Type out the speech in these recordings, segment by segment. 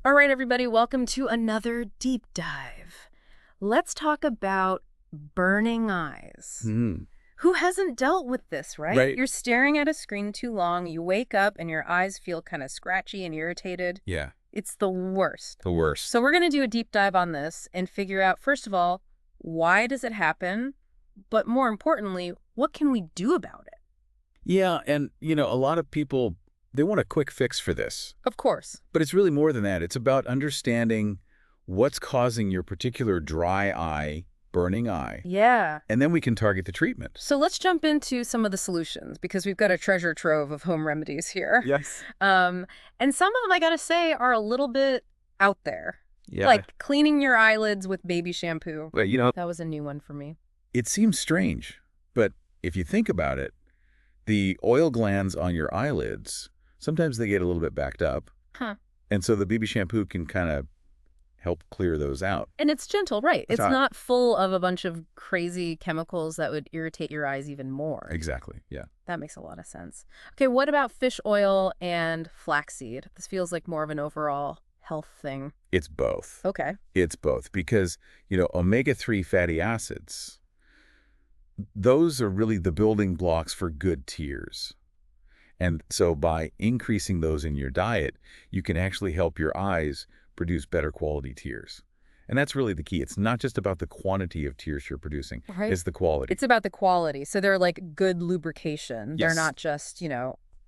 All right, everybody, welcome to another deep dive. Let's talk about burning eyes. Hmm. Who hasn't dealt with this, right? Right. You're staring at a screen too long, you wake up and your eyes feel kind of scratchy and irritated. Yeah. It's the worst. The worst. So we're going to do a deep dive on this and figure out, first of all, why does it happen? But more importantly, what can we do about it? Yeah, and a lot of people, they want a quick fix for this. Of course. But it's really more than that. It's about understanding what's causing your particular dry eye, burning eye, Yeah. and then we can target the treatment. So let's jump into some of the solutions because we've got a treasure trove of home remedies here. Yes. And some of them, I gotta say, are a little bit out there. Yeah. Like cleaning your eyelids with baby shampoo. But, That was a new one for me. it seems strange, but if you think about it, the oil glands on your eyelids, sometimes they get a little bit backed up. Huh. And so the BB shampoo can kind of help clear those out. And it's gentle, right? It's That's not full of a bunch of crazy chemicals that would irritate your eyes even more. Exactly. Yeah. That makes a lot of sense. Okay, what about fish oil and flaxseed? This feels like more of an overall health thing. It's both. Okay. It's both because, omega-3 fatty acids, those are really the building blocks for good tears. And so by increasing those in your diet, you can actually help your eyes produce better quality tears. And that's really the key. It's not just about the quantity of tears you're producing. Right. It's the quality. It's about the quality. So they're like good lubrication. They're Yes. not just,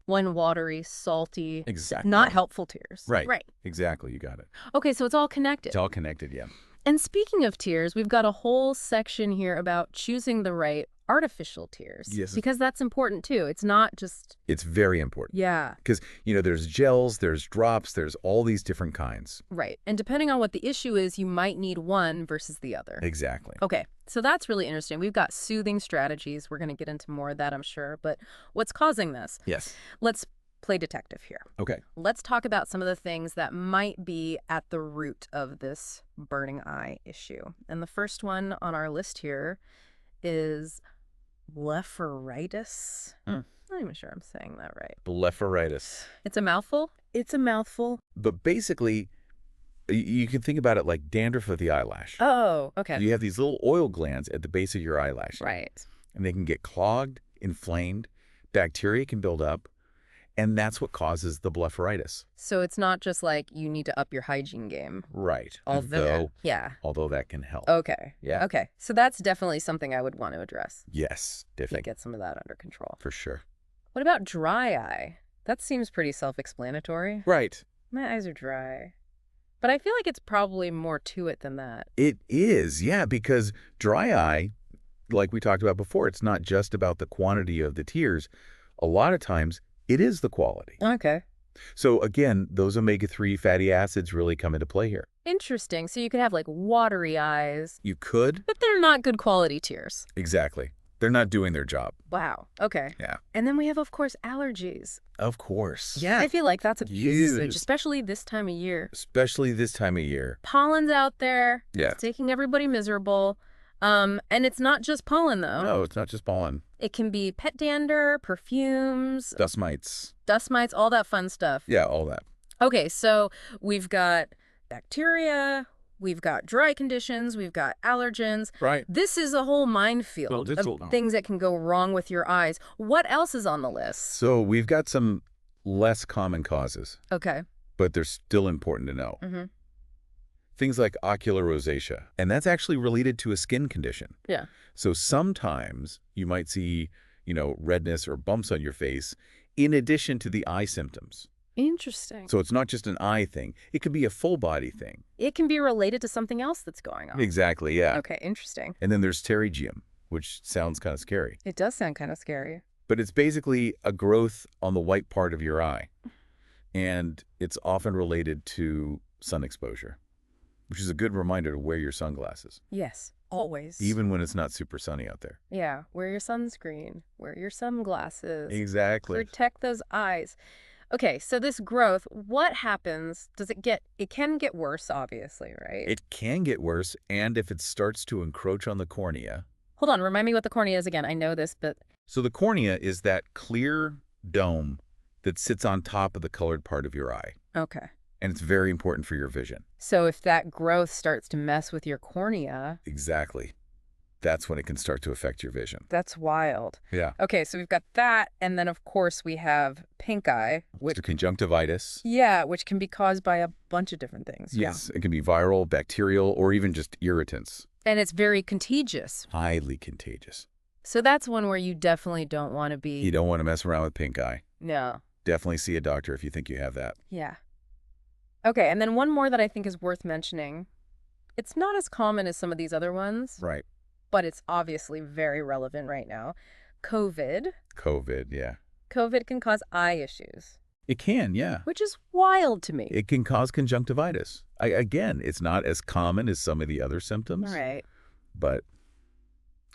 one watery, salty, Exactly. not helpful tears. Right. Right. Exactly. You got it. Okay, so it's all connected. It's all connected, yeah. And speaking of tears, we've got a whole section here about choosing the right artificial tears. Yes. Because that's important too. It's not just, It's very important. yeah, Because, there's gels, there's drops, there's all these different kinds. right. And depending on what the issue is, you might need one versus the other. Exactly. Okay, so that's really interesting. We've got soothing strategies. We're going to get into more of that, I'm sure. But what's causing this? Yes. Let's play detective here. Okay. Let's talk about some of the things that might be at the root of this burning eye issue. And the first one on our list here is blepharitis. I'm not even sure I'm saying that right. Blepharitis. It's a mouthful? It's a mouthful. But basically, you can think about it like dandruff of the eyelash. Oh, okay. You have these little oil glands at the base of your eyelash. Right. And they can get clogged, inflamed, bacteria can build up, and that's what causes the blepharitis. So it's not just like you need to up your hygiene game. Right. Yeah. Although that can help. Okay. Yeah. Okay. So that's definitely something I would want to address. Yes, To definitely. get some of that under control. For sure. What about dry eye? That seems pretty self-explanatory. Right. My eyes are dry. But I feel like it's probably more to it than that. It is, yeah, because dry eye, like we talked about before, it's not just about the quantity of the tears. A lot of times, it is the quality. Okay. So again, those omega-3 fatty acids really come into play here. Interesting. So you could have like watery eyes, You could. but they're not good quality tears. Exactly. They're not doing their job. Wow. Okay. Yeah. And then we have, of course, allergies. Of course. I feel like that's a huge, Yes. especially this time of year. Especially this time of year. Pollen's out there. Yeah. It's making everybody miserable. And it's not just pollen, though. No, it's not just pollen. It can be pet dander, perfumes, Dust mites. dust mites, all that fun stuff. Yeah, all that. Okay, so we've got bacteria, we've got dry conditions, we've got allergens. Right. This is a whole minefield of things that can go wrong with your eyes. What else is on the list? So we've got some less common causes, Okay. but they're still important to know. Mm-hmm. Things like ocular rosacea, and that's actually related to a skin condition. Yeah. So sometimes you might see, redness or bumps on your face in addition to the eye symptoms. Interesting. So it's not just an eye thing. It could be a full body thing. It can be related to something else that's going on. Exactly, yeah. Okay, interesting. And then there's pterygium, which sounds kind of scary. It does sound kind of scary. But it's basically a growth on the white part of your eye. And it's often related to sun exposure, which is a good reminder to wear your sunglasses, Yes, always. even when it's not super sunny out there. Yeah, wear your sunscreen, wear your sunglasses. Exactly. Protect those eyes. Okay, so this growth, what happens? It can get worse, obviously, right? It can get worse, and if it starts to encroach on the cornea. Hold on, remind me what the cornea is again. I know this, but... So the cornea is that clear dome that sits on top of the colored part of your eye. Okay. And it's very important for your vision. So if that growth starts to mess with your cornea, Exactly. That's when it can start to affect your vision. that's wild. Yeah. Okay, so we've got that, and then of course we have pink eye, which So conjunctivitis. yeah, which can be caused by a bunch of different things. Yes, it can be viral, bacterial, or even just irritants. And it's very contagious. Highly contagious. So that's one where you definitely don't want to be. You don't want to mess around with pink eye. No. Definitely see a doctor if you think you have that. Yeah. Okay, and then one more that I think is worth mentioning. It's not as common as some of these other ones, Right. but it's obviously very relevant right now. COVID. COVID, yeah. COVID can cause eye issues, It can, yeah. which is wild to me. It can cause conjunctivitis. Again, it's not as common as some of the other symptoms, Right. but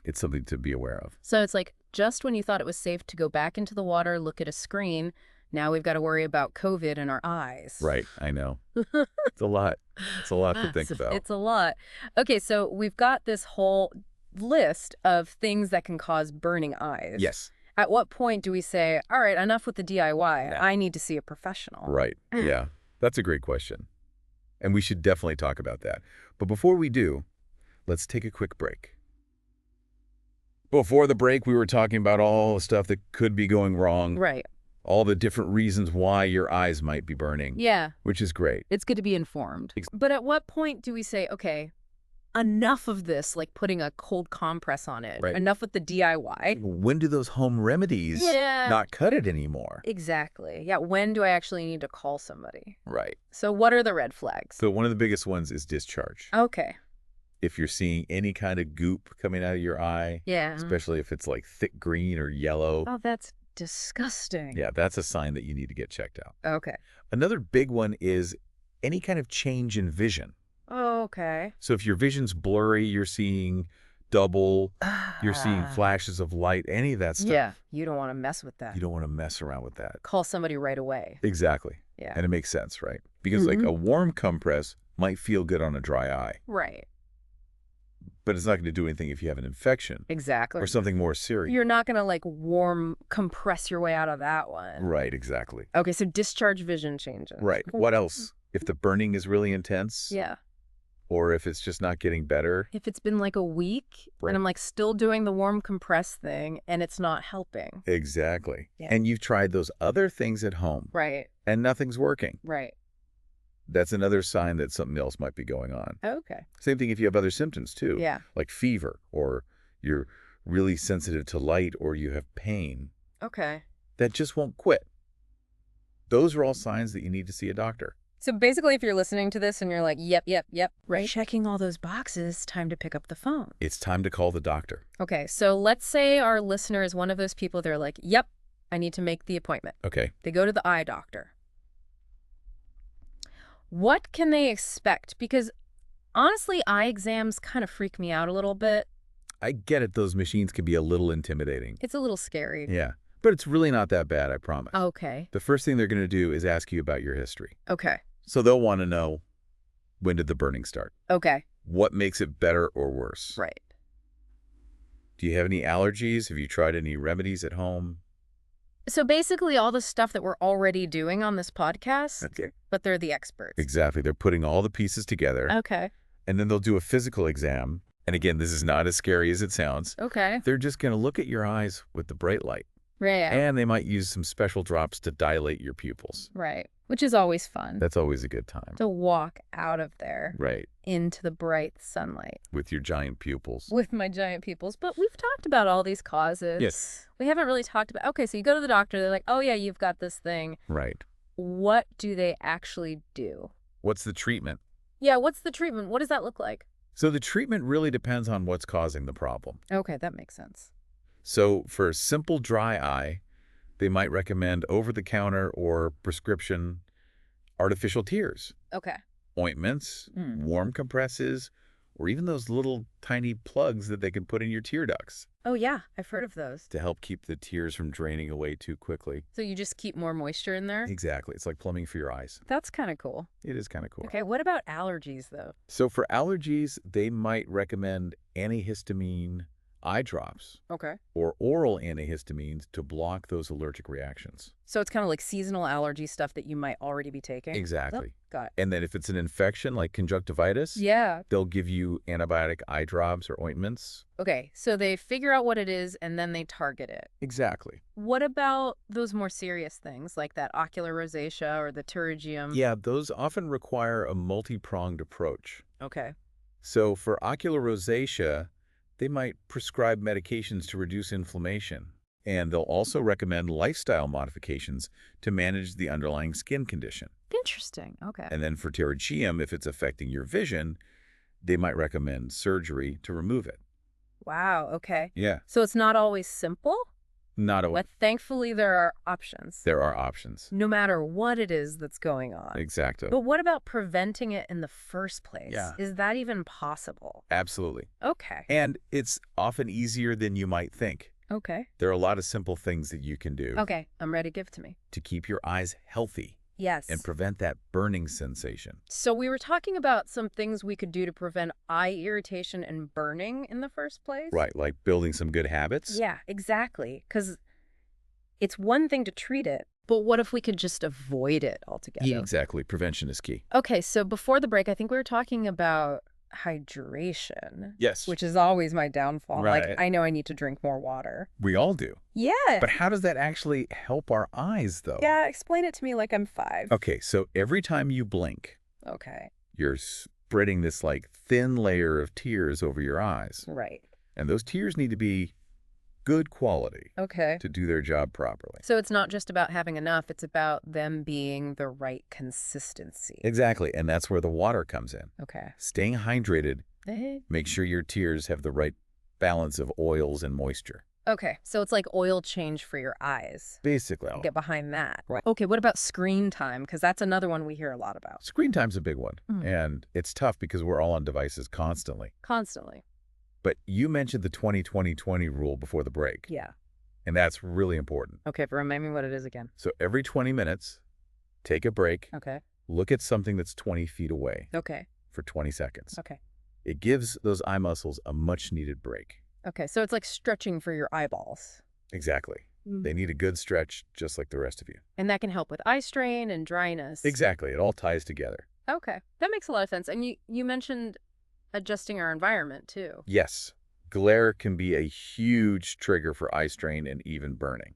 it's something to be aware of. So it's like just when you thought it was safe to go back into the water, look at a screen, now we've got to worry about COVID in our eyes. Right, I know. It's a lot. It's a lot to think about. It's a lot. Okay, so we've got this whole list of things that can cause burning eyes. Yes, At what point do we say, all right, enough with the DIY. Yeah. I need to see a professional? right. Yeah, that's a great question. And we should definitely talk about that. But before we do, let's take a quick break. Before the break, we were talking about all the stuff that could be going wrong, Right. all the different reasons why your eyes might be burning, Yeah. which is great. It's good to be informed. But at what point do we say, okay, enough of this, like putting a cold compress on it, Right. enough with the DIY? When do those home remedies not cut it anymore? Exactly. Yeah, when do I actually need to call somebody? Right. So what are the red flags? So one of the biggest ones is discharge. Okay. If you're seeing any kind of goop coming out of your eye, Yeah. especially if it's like thick green or yellow, Oh, that's disgusting. yeah, that's a sign that you need to get checked out. Okay. Another big one is any kind of change in vision. Oh, okay. So if your vision's blurry, you're seeing double, you're seeing flashes of light, any of that stuff. Yeah, you don't want to mess with that. You don't want to mess around with that. Call somebody right away. Exactly. Yeah. And it makes sense, right? Because like a warm compress might feel good on a dry eye, Right. but it's not going to do anything if you have an infection Exactly. or something more serious. You're not going to like warm compress your way out of that one. Right, exactly. Okay, so discharge vision changes. Right. What else? If the burning is really intense, Yeah. or if it's just not getting better. If it's been like a week Right. and I'm like still doing the warm compress thing and it's not helping. Exactly. Yeah. And you've tried those other things at home Right. and nothing's working. Right. That's another sign that something else might be going on. Okay. Same thing if you have other symptoms too, Yeah. like fever, or you're really sensitive to light, or you have pain Okay. that just won't quit. Those are all signs that you need to see a doctor. So basically, if you're listening to this and you're like, yep, right? Checking all those boxes, time to pick up the phone. It's time to call the doctor. Okay, so let's say our listener is one of those people, they're like, yep, I need to make the appointment. Okay. They go to the eye doctor. What can they expect? Because honestly, eye exams kind of freak me out a little bit. I get it. Those machines can be a little intimidating. It's a little scary. Yeah. But it's really not that bad, I promise. Okay. The first thing they're going to do is ask you about your history. Okay. So they'll want to know, when did the burning start? Okay. What makes it better or worse? Right. Do you have any allergies? Have you tried any remedies at home? So basically all the stuff that we're already doing on this podcast, Okay. but they're the experts. Exactly. They're putting all the pieces together, Okay. and then they'll do a physical exam. And again, this is not as scary as it sounds. Okay. They're just going to look at your eyes with the bright light. Right. And they might use some special drops to dilate your pupils. Right. Which is always fun. That's always a good time. To walk out of there Right. into the bright sunlight With your giant pupils. with my giant pupils. But we've talked about all these causes. Yes. We haven't really talked about, okay, so you go to the doctor, they're like, oh yeah, you've got this thing. Right. What do they actually do? What's the treatment? Yeah, what's the treatment? What does that look like? So the treatment really depends on what's causing the problem. Okay, that makes sense. So for simple dry eye, they might recommend over-the-counter or prescription artificial tears, Okay. ointments, Mm. warm compresses, or even those little tiny plugs that they can put in your tear ducts Oh yeah, I've heard of those. to help keep the tears from draining away too quickly. So you just keep more moisture in there? Exactly. It's like plumbing for your eyes. That's kind of cool. It is kind of cool. Okay, what about allergies though? So for allergies, they might recommend antihistamine, eye drops, Okay. or oral antihistamines to block those allergic reactions. So it's kind of like seasonal allergy stuff that you might already be taking? Oh, Exactly. got it. And then if it's an infection like conjunctivitis, Yeah. they'll give you antibiotic eye drops or ointments. Okay, so they figure out what it is and then they target it. Exactly. What about those more serious things like that ocular rosacea or the pterygium? Yeah, those often require a multi-pronged approach. Okay. So for ocular rosacea, they might prescribe medications to reduce inflammation. And they'll also recommend lifestyle modifications to manage the underlying skin condition. Interesting. Okay. And then for pterygium, if it's affecting your vision, they might recommend surgery to remove it. Wow, okay. Yeah, So it's not always simple, not a but thankfully there are options, there are options. no matter what it is that's going on. Exacto. But what about preventing it in the first place? Yeah. Is that even possible? Absolutely. Okay. And it's often easier than you might think. Okay. There are a lot of simple things that you can do Okay, I'm ready. Give it to me. to keep your eyes healthy Yes. and prevent that burning sensation. So we were talking about some things we could do to prevent eye irritation and burning in the first place. Right, like building some good habits. Yeah, exactly. Because it's one thing to treat it, but what if we could just avoid it altogether? Exactly. Prevention is key. Okay, so before the break, I think we were talking about hydration. Yes. Which is always my downfall. Right. Like, I know I need to drink more water. We all do. Yeah. But how does that actually help our eyes, though? Yeah, explain it to me like I'm 5. Okay, so every time you blink, Okay. you're spreading this like thin layer of tears over your eyes. Right. And those tears need to be good quality Okay. to do their job properly. So it's not just about having enough, it's about them being the right consistency. Exactly, and that's where the water comes in. Okay. Staying hydrated, Eh. make sure your tears have the right balance of oils and moisture. Okay, so it's like oil change for your eyes. Basically, Get behind that. Right. Okay, what about screen time? Because that's another one we hear a lot about. screen time's a big one, Mm. and it's tough because we're all on devices constantly. Constantly. But you mentioned the 20-20-20 rule before the break, Yeah. and that's really important. Okay, but remind me what it is again. So every 20 minutes, take a break, Okay. look at something that's 20 feet away Okay. for 20 seconds. Okay. It gives those eye muscles a much-needed break. Okay, so it's like stretching for your eyeballs. Exactly. Mm. They need a good stretch just like the rest of you. And that can help with eye strain and dryness. Exactly. It all ties together. Okay, that makes a lot of sense. And you mentioned adjusting our environment too. Yes, glare can be a huge trigger for eye strain and even burning.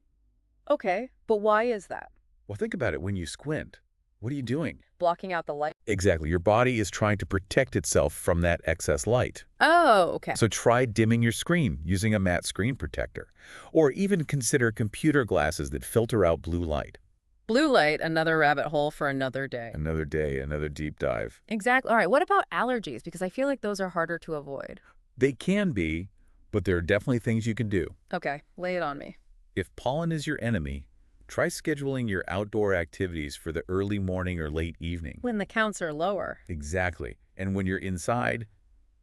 Okay, but why is that? Well, think about it. When you squint, what are you doing? Blocking out the light? Exactly. Your body is trying to protect itself from that excess light. Oh, okay. So try dimming your screen using a matte screen protector. Or even consider computer glasses that filter out blue light. Blue light, another rabbit hole for another day. Another day, another deep dive. Exactly. All right, what about allergies? Because I feel like those are harder to avoid. They can be, but there are definitely things you can do. Okay, lay it on me. If pollen is your enemy, try scheduling your outdoor activities for the early morning or late evening. When the counts are lower. Exactly. And when you're inside,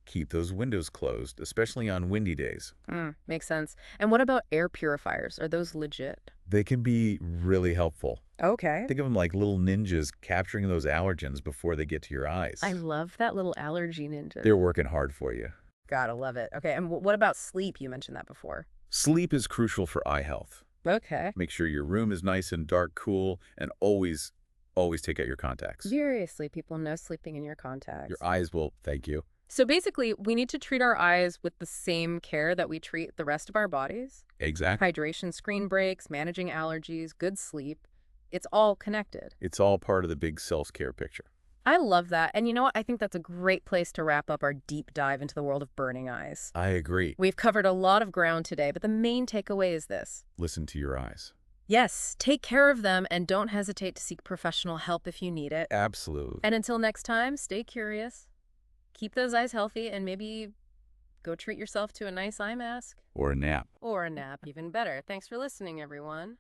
keep those windows closed, especially on windy days. Makes sense. And what about air purifiers? Are those legit? They can be really helpful. Okay. Think of them like little ninjas capturing those allergens before they get to your eyes. I love that little allergy ninja. They're working hard for you. Gotta love it. Okay, and what about sleep? You mentioned that before. Sleep is crucial for eye health. Okay. Make sure your room is nice and dark, cool, and always take out your contacts. Seriously, people, no sleeping in your contacts. Your eyes will thank you. So basically, we need to treat our eyes with the same care that we treat the rest of our bodies. Exactly. Hydration, screen breaks, managing allergies, good sleep. It's all connected. It's all part of the big self-care picture. I love that. And you know what? I think that's a great place to wrap up our deep dive into the world of burning eyes. I agree. We've covered a lot of ground today, but the main takeaway is this. Listen to your eyes. Yes, take care of them and don't hesitate to seek professional help if you need it. Absolutely. And until next time, stay curious, keep those eyes healthy, and maybe go treat yourself to a nice eye mask. Or a nap. Or a nap, even better. Thanks for listening, everyone.